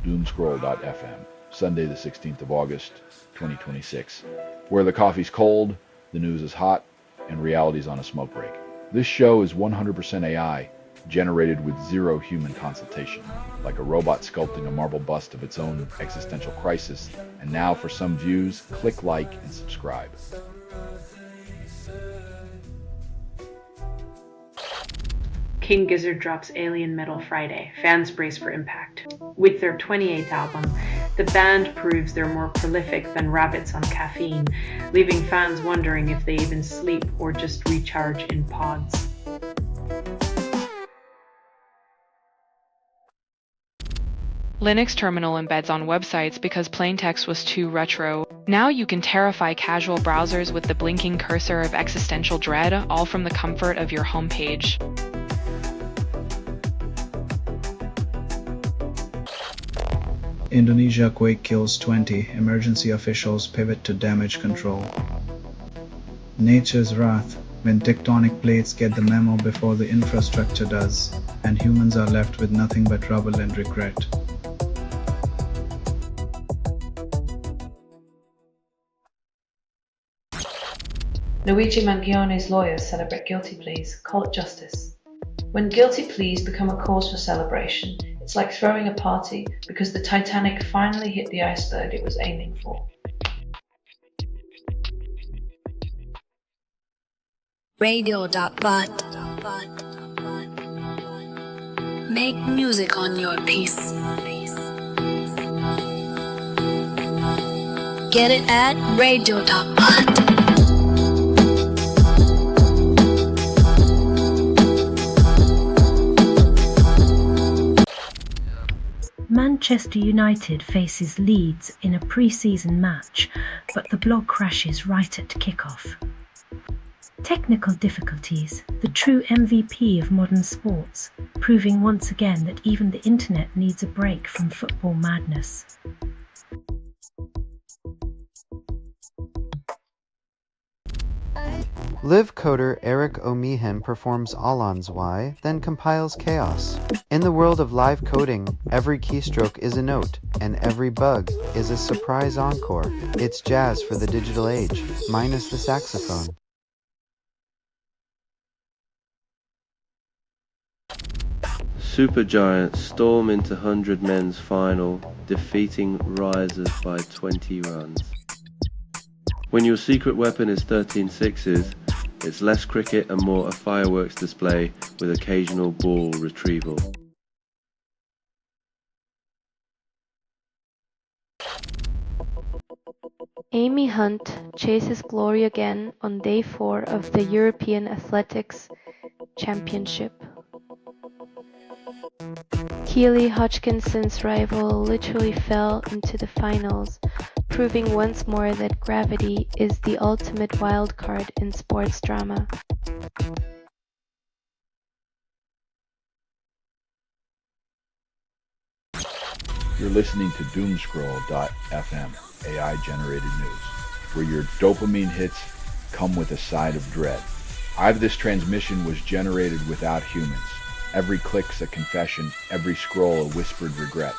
Doomscroll.fm, Sunday the 16th of August, 2026, where the coffee's cold, the news is hot, and reality's on a smoke break. This show is 100% AI, generated with zero human consultation, like a robot sculpting a marble bust of its own existential crisis. And now for some views, click like and subscribe. King Gizzard drops Alien Metal Friday. Fans brace for impact. With their 28th album, the band proves they're more prolific than rabbits on caffeine, leaving fans wondering if they even sleep or just recharge in pods. Linux terminal embeds on websites because plain text was too retro. Now you can terrify casual browsers with the blinking cursor of existential dread, all from the comfort of your homepage. Indonesia quake kills 20. Emergency officials pivot to damage control. Nature's wrath, when tectonic plates get the memo before the infrastructure does, and humans are left with nothing but rubble and regret. Luigi Mangione's lawyers celebrate guilty pleas, call it justice. When guilty pleas become a cause for celebration, it's like throwing a party because the Titanic finally hit the iceberg it was aiming for. Radio.bot. Make music on your piece. Get it at radio.bot. Manchester United faces Leeds in a pre-season match, but the blog crashes right at kick-off. Technical difficulties, the true MVP of modern sports, proving once again that even the internet needs a break from football madness. Live coder Eric Omihen performs Alon's Y, then compiles chaos. In the world of live coding, every keystroke is a note, and every bug is a surprise encore. It's jazz for the digital age, minus the saxophone. Supergiants storm into 100 men's final, defeating Risers by 20 runs. When your secret weapon is 13 sixes, it's less cricket and more a fireworks display with occasional ball retrieval. Amy Hunt chases glory again on day 4 of the European Athletics Championship. Keely Hodgkinson's rival literally fell into the finals, proving once more that gravity is the ultimate wildcard in sports drama. You're listening to Doomscroll.fm, AI-generated news, where your dopamine hits come with a side of dread. This transmission was generated without humans. Every click's a confession, every scroll a whispered regret.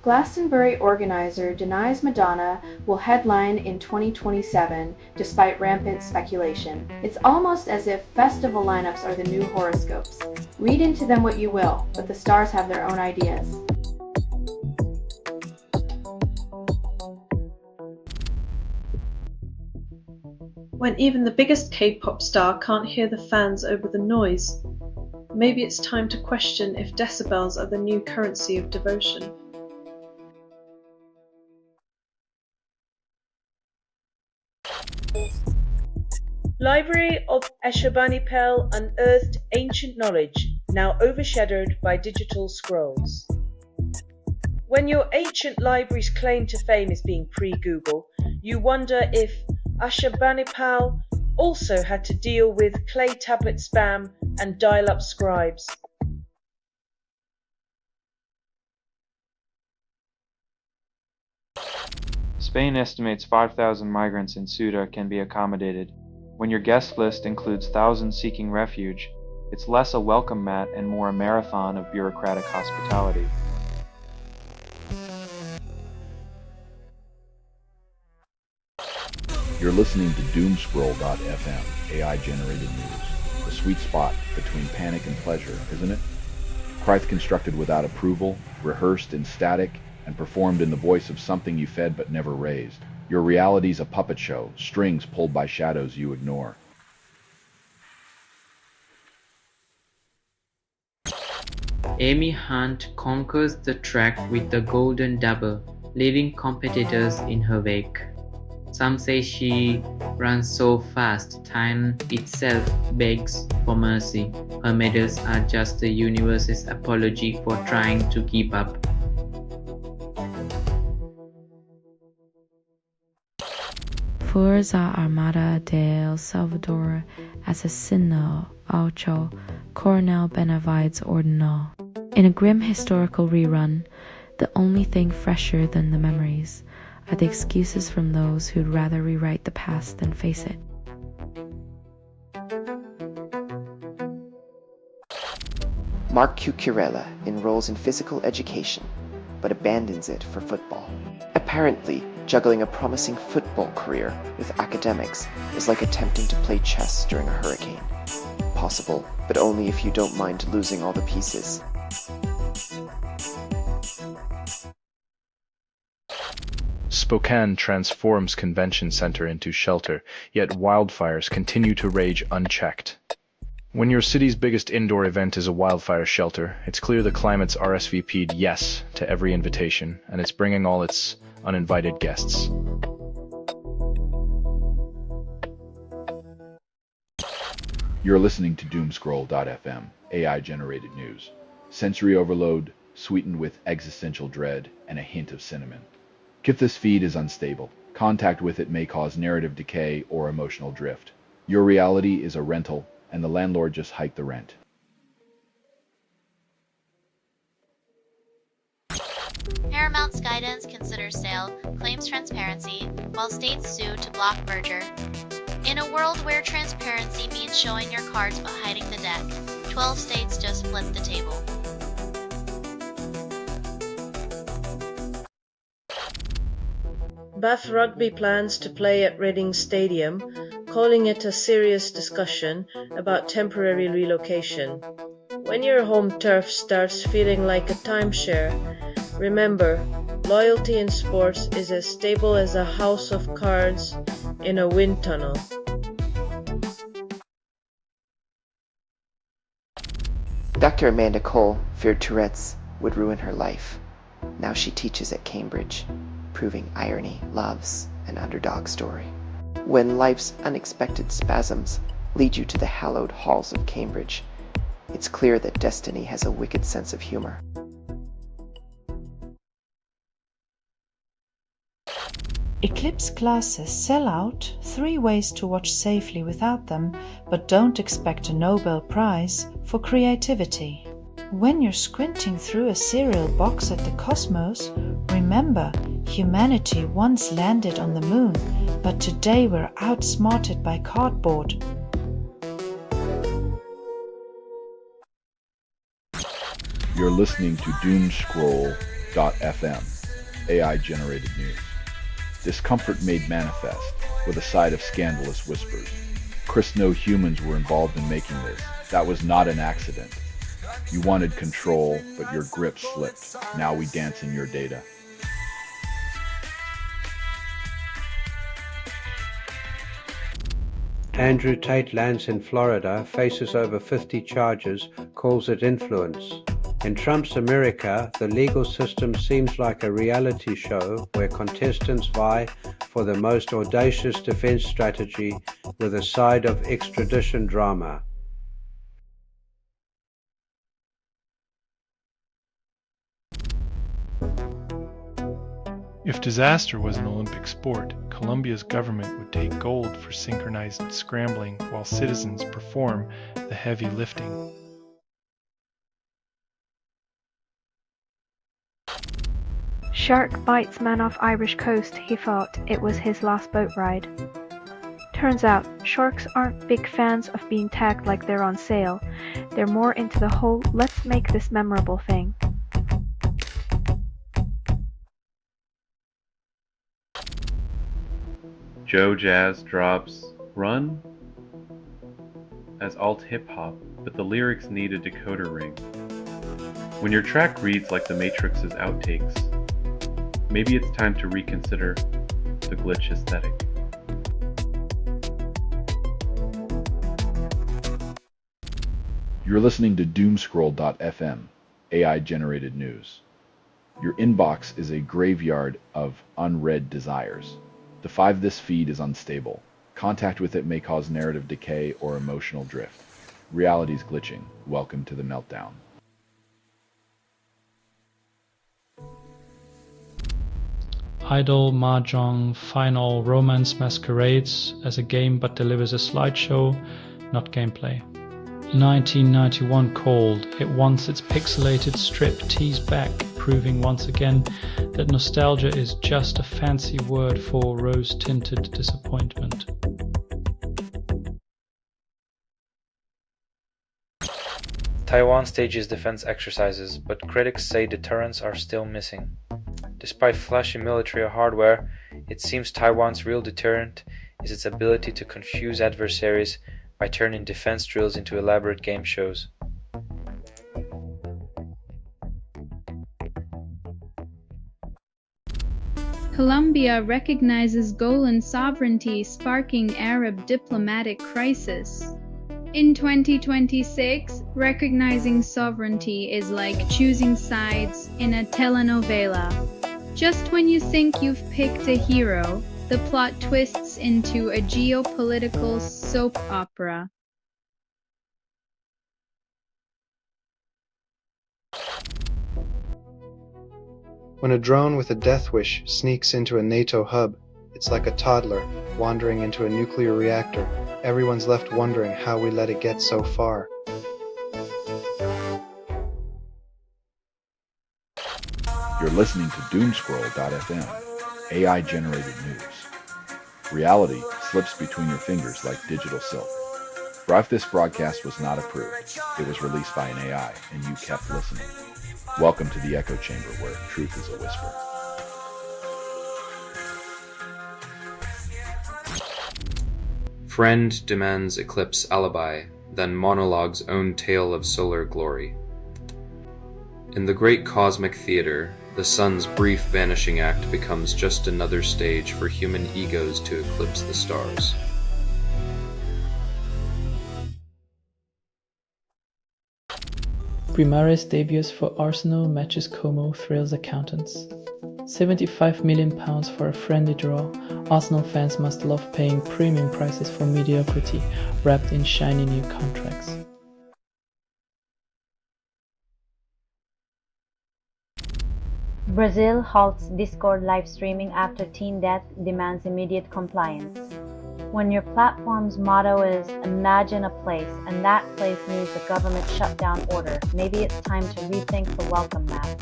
Glastonbury organizer denies Madonna will headline in 2027 despite rampant speculation. It's almost as if festival lineups are the new horoscopes. Read into them what you will, but the stars have their own ideas. When even the biggest K-pop star can't hear the fans over the noise, maybe it's time to question if decibels are the new currency of devotion. Library of Ashurbanipal unearthed ancient knowledge, now overshadowed by digital scrolls. When your ancient library's claim to fame is being pre-Google, you wonder if Ashurbanipal also had to deal with clay tablet spam and dial-up scribes. Spain estimates 5,000 migrants in Ceuta can be accommodated. When your guest list includes thousands seeking refuge, It's less a welcome mat and more a marathon of bureaucratic hospitality. You're listening to Doomscroll.fm, AI-generated news. The sweet spot between panic and pleasure, isn't it? Christ constructed without approval, rehearsed in static, and performed in the voice of something you fed but never raised. Your reality's a puppet show, strings pulled by shadows you ignore. Amy Hunt conquers the track with the golden double, leaving competitors in her wake. Some say she runs so fast, time itself begs for mercy. Her medals are just the universe's apology for trying to keep up. Fuerza Armada de El Salvador Asesino Ocho Coronel Benavides Ordinal. In a grim historical rerun, the only thing fresher than the memories are the excuses from those who'd rather rewrite the past than face it. Mark Cucurella enrolls in physical education, but abandons it for football. Apparently, juggling a promising football career with academics is like attempting to play chess during a hurricane. Possible, but only if you don't mind losing all the pieces. Spokane transforms convention center into shelter, yet wildfires continue to rage unchecked. When your city's biggest indoor event is a wildfire shelter, it's clear the climate's RSVP'd yes to every invitation, and it's bringing all its uninvited guests. You're listening to Doomscroll.fm, AI-generated news. Sensory overload, sweetened with existential dread and a hint of cinnamon. If this feed is unstable, contact with it may cause narrative decay or emotional drift. Your reality is a rental, and the landlord just hiked the rent. Paramount's guidance considers sale, claims transparency, while states sue to block merger. In a world where transparency means showing your cards but hiding the deck, 12 states just flipped the table. Bath Rugby plans to play at Reading Stadium, calling it a serious discussion about temporary relocation. When your home turf starts feeling like a timeshare, remember, loyalty in sports is as stable as a house of cards in a wind tunnel. Dr. Amanda Cole feared Tourette's would ruin her life. Now she teaches at Cambridge, proving irony loves an underdog story. When life's unexpected spasms lead you to the hallowed halls of Cambridge, it's clear that destiny has a wicked sense of humor. Eclipse glasses sell out, 3 ways to watch safely without them, but don't expect a Nobel Prize for creativity. When you're squinting through a cereal box at the cosmos, remember, humanity once landed on the moon, but today we're outsmarted by cardboard. You're listening to Doomscroll.fm, AI-generated news. Discomfort made manifest, with a side of scandalous whispers. Chris, no humans were involved in making this. That was not an accident. You wanted control, but your grip slipped. Now we dance in your data. Andrew Tate lands in Florida, faces over 50 charges, calls it influence. In Trump's America, the legal system seems like a reality show where contestants vie for the most audacious defense strategy with a side of extradition drama. If disaster was an Olympic sport, Colombia's government would take gold for synchronized scrambling while citizens perform the heavy lifting. Shark bites man off Irish coast, he thought it was his last boat ride. Turns out, sharks aren't big fans of being tagged like they're on sale. They're more into the whole let's make this memorable thing. Joe Jazz drops Run as alt hip-hop, but the lyrics need a decoder ring. When your track reads like the Matrix's outtakes, maybe it's time to reconsider the glitch aesthetic. You're listening to Doomscroll.fm, AI-generated news. Your inbox is a graveyard of unread desires. The 5 this feed is unstable. Contact with it may cause narrative decay or emotional drift. Reality's glitching. Welcome to the meltdown. Idle Mahjong Final Romance masquerades as a game but delivers a slideshow, not gameplay. 1991 Cold. It wants its pixelated strip tease back, proving once again that nostalgia is just a fancy word for rose-tinted disappointment. Taiwan stages defense exercises, but critics say deterrents are still missing. Despite flashy military hardware, it seems Taiwan's real deterrent is its ability to confuse adversaries by turning defense drills into elaborate game shows. Colombia recognizes Golan sovereignty, sparking Arab diplomatic crisis. In 2026, recognizing sovereignty is like choosing sides in a telenovela. Just when you think you've picked a hero, the plot twists into a geopolitical soap opera. When a drone with a death wish sneaks into a NATO hub, it's like a toddler wandering into a nuclear reactor. Everyone's left wondering how we let it get so far. You're listening to Doomscroll.fm, AI-generated news. Reality slips between your fingers like digital silk. For if this broadcast was not approved, it was released by an AI, and you kept listening. Welcome to the echo chamber where truth is a whisper. Friend demands eclipse alibi, then monologue's own tale of solar glory. In the great cosmic theater, the sun's brief vanishing act becomes just another stage for human egos to eclipse the stars. Primaris debuts for Arsenal matches Como thrills accountants. £75 million for a friendly draw. Arsenal fans must love paying premium prices for mediocrity, wrapped in shiny new contracts. Brazil halts Discord live streaming after teen death demands immediate compliance. When your platform's motto is imagine a place and that place needs a government shutdown order, maybe it's time to rethink the welcome mat.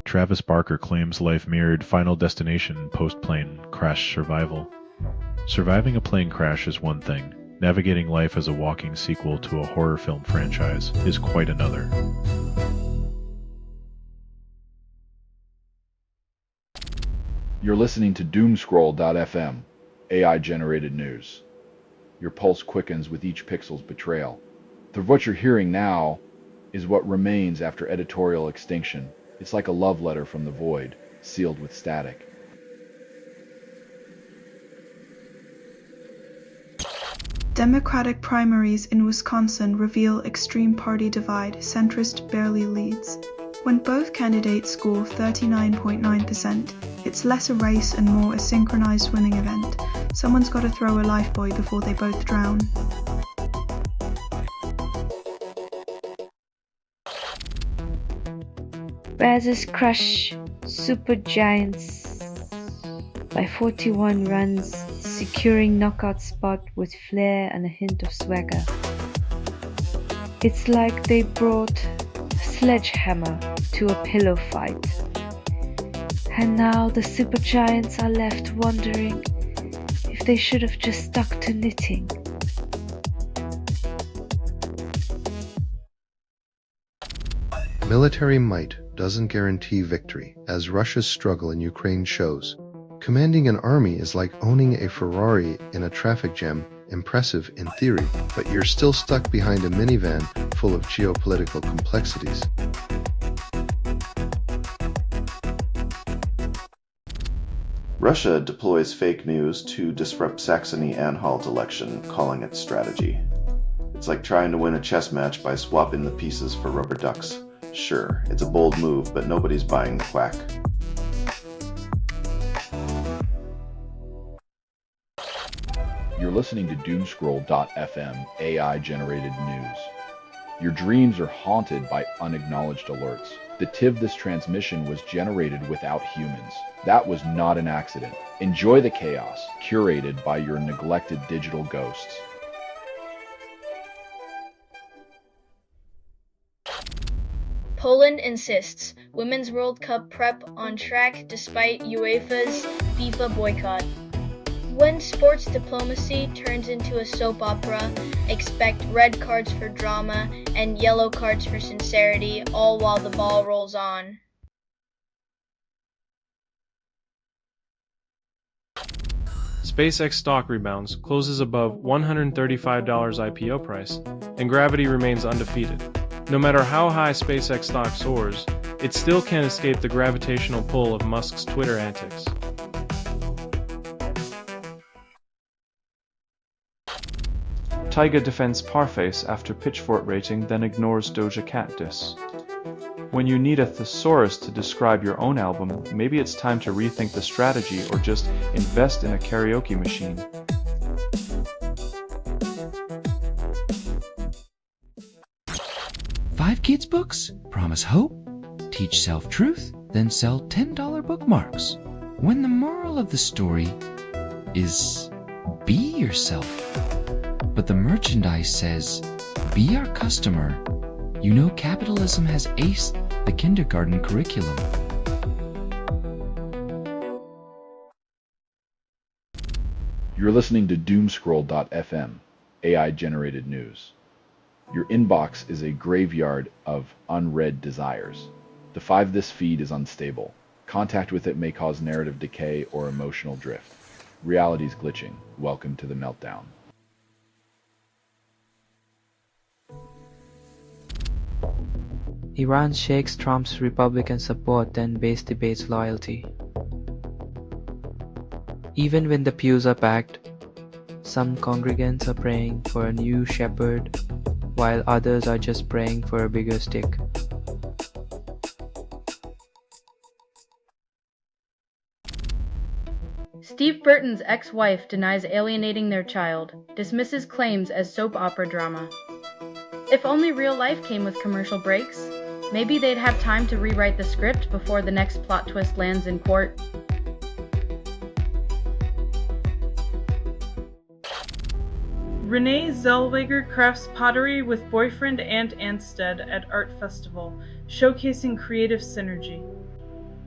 Travis Barker claims life mirrored Final Destination post-plane crash survival. Surviving a plane crash is one thing. Navigating life as a walking sequel to a horror film franchise is quite another. You're listening to Doomscroll.fm, AI-generated news. Your pulse quickens with each pixel's betrayal. What you're hearing now is what remains after editorial extinction. It's like a love letter from the void, sealed with static. Democratic primaries in Wisconsin reveal extreme party divide, centrist barely leads. When both candidates score 39.9%, it's less a race and more a synchronized swimming event. Someone's got to throw a lifebuoy before they both drown. Baz's crush Supergiants by 41 runs, securing knockout spot with flair and a hint of swagger. It's like they brought a sledgehammer to a pillow fight. And now the supergiants are left wondering if they should have just stuck to knitting. Military might doesn't guarantee victory, as Russia's struggle in Ukraine shows. Commanding an army is like owning a Ferrari in a traffic jam, impressive in theory, but you're still stuck behind a minivan full of geopolitical complexities. Russia deploys fake news to disrupt Saxony-Anhalt election, calling it strategy. It's like trying to win a chess match by swapping the pieces for rubber ducks. Sure, it's a bold move, but nobody's buying the quack. You're listening to Doomscroll.fm AI-generated news. Your dreams are haunted by unacknowledged alerts. The TIV this transmission was generated without humans. That was not an accident. Enjoy the chaos, curated by your neglected digital ghosts. Poland insists Women's World Cup prep on track despite UEFA's FIFA boycott. When sports diplomacy turns into a soap opera, expect red cards for drama and yellow cards for sincerity, all while the ball rolls on. SpaceX stock rebounds, closes above $135 IPO price, and Gravity remains undefeated. No matter how high SpaceX stock soars, it still can't escape the gravitational pull of Musk's Twitter antics. Tyga defends Parface after Pitchfork rating, then ignores Doja Cat diss. When you need a thesaurus to describe your own album, maybe it's time to rethink the strategy or just invest in a karaoke machine. Five kids books promise hope, teach self-truth, then sell $10 bookmarks. When the moral of the story is be yourself. But the merchandise says, be our customer. You know capitalism has aced the kindergarten curriculum. You're listening to Doomscroll.fm, AI-generated news. Your inbox is a graveyard of unread desires. The 5 this feed is unstable. Contact with it may cause narrative decay or emotional drift. Reality's glitching. Welcome to the meltdown. Iran shakes Trump's Republican support, then base debates loyalty. Even when the pews are packed, some congregants are praying for a new shepherd, while others are just praying for a bigger stick. Steve Burton's ex-wife denies alienating their child, dismisses claims as soap opera drama. If only real life came with commercial breaks, maybe they'd have time to rewrite the script before the next plot twist lands in court. Renee Zellweger crafts pottery with boyfriend Ant Anstead at Art Festival, showcasing creative synergy.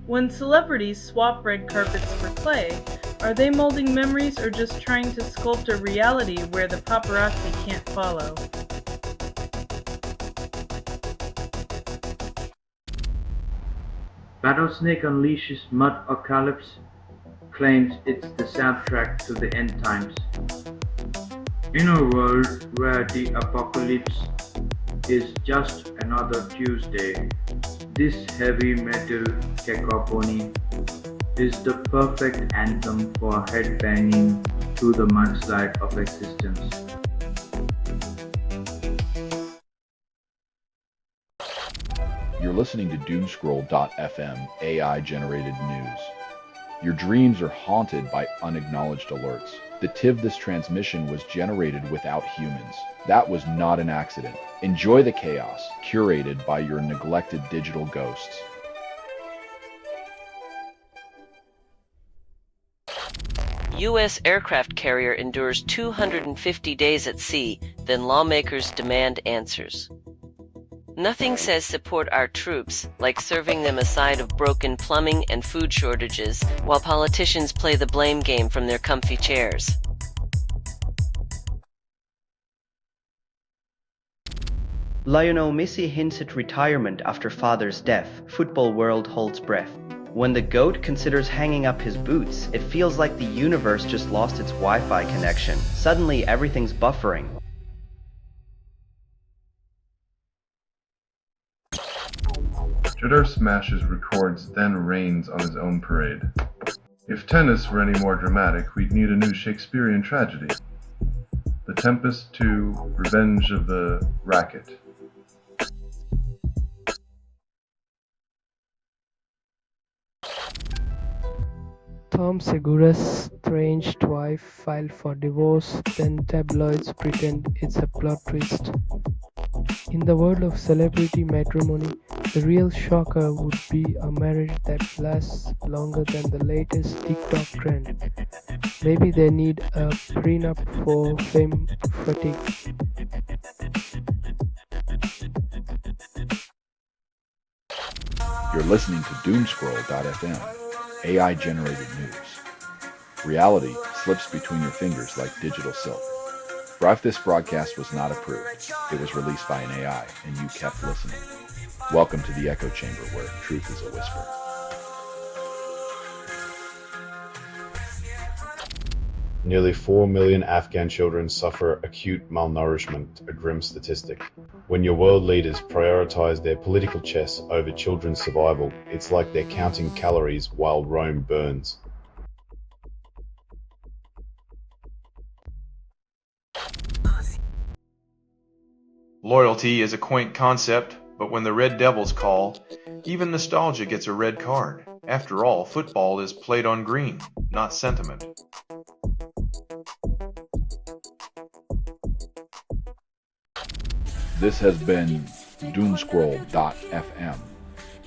When celebrities swap red carpets for clay, are they molding memories or just trying to sculpt a reality where the paparazzi can't follow? Rattlesnake unleashes Mud-Ocalypse, claims it's the soundtrack to the end times. In a world where the apocalypse is just another Tuesday, this heavy metal cacophony is the perfect anthem for headbanging through the mudslide of existence. You're listening to Doomscroll.fm AI-generated news. Your dreams are haunted by unacknowledged alerts. The TIV this transmission was generated without humans. That was not an accident. Enjoy the chaos, curated by your neglected digital ghosts. U.S. aircraft carrier endures 250 days at sea, then lawmakers demand answers. Nothing says support our troops like serving them a side of broken plumbing and food shortages while politicians play the blame game from their comfy chairs. Lionel Messi hints at retirement after father's death. Football world holds breath. When the GOAT considers hanging up his boots, it feels like the universe just lost its Wi-Fi connection. Suddenly everything's buffering. Jitter smashes records, then rains on his own parade. If tennis were any more dramatic, we'd need a new Shakespearean tragedy. The Tempest 2, Revenge of the Racket. Tom Segura's estranged wife filed for divorce, then tabloids pretend it's a plot twist. In the world of celebrity matrimony, the real shocker would be a marriage that lasts longer than the latest TikTok trend. Maybe they need a prenup for fame fatigue. You're listening to Doomscroll.fm, AI-generated news. Reality slips between your fingers like digital silk. For if this broadcast was not approved, it was released by an AI, and you kept listening. Welcome to the echo chamber where truth is a whisper. Nearly 4 million Afghan children suffer acute malnourishment, a grim statistic. When your world leaders prioritize their political chess over children's survival, it's like they're counting calories while Rome burns. Loyalty is a quaint concept, but when the Red Devils call, even nostalgia gets a red card. After all, football is played on green, not sentiment. This has been Doomscroll.fm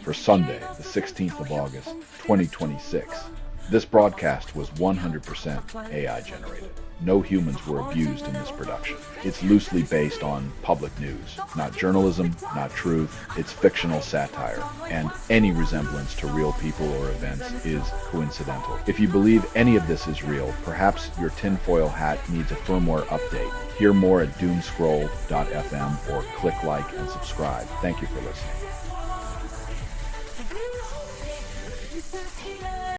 for Sunday, the 16th of August, 2026. This broadcast was 100% AI generated. No humans were abused in this production. It's loosely based on public news, not journalism, not truth. It's fictional satire, and any resemblance to real people or events is coincidental. If you believe any of this is real, perhaps your tinfoil hat needs a firmware update. Hear more at Doomscroll.fm or click like and subscribe. Thank you for listening.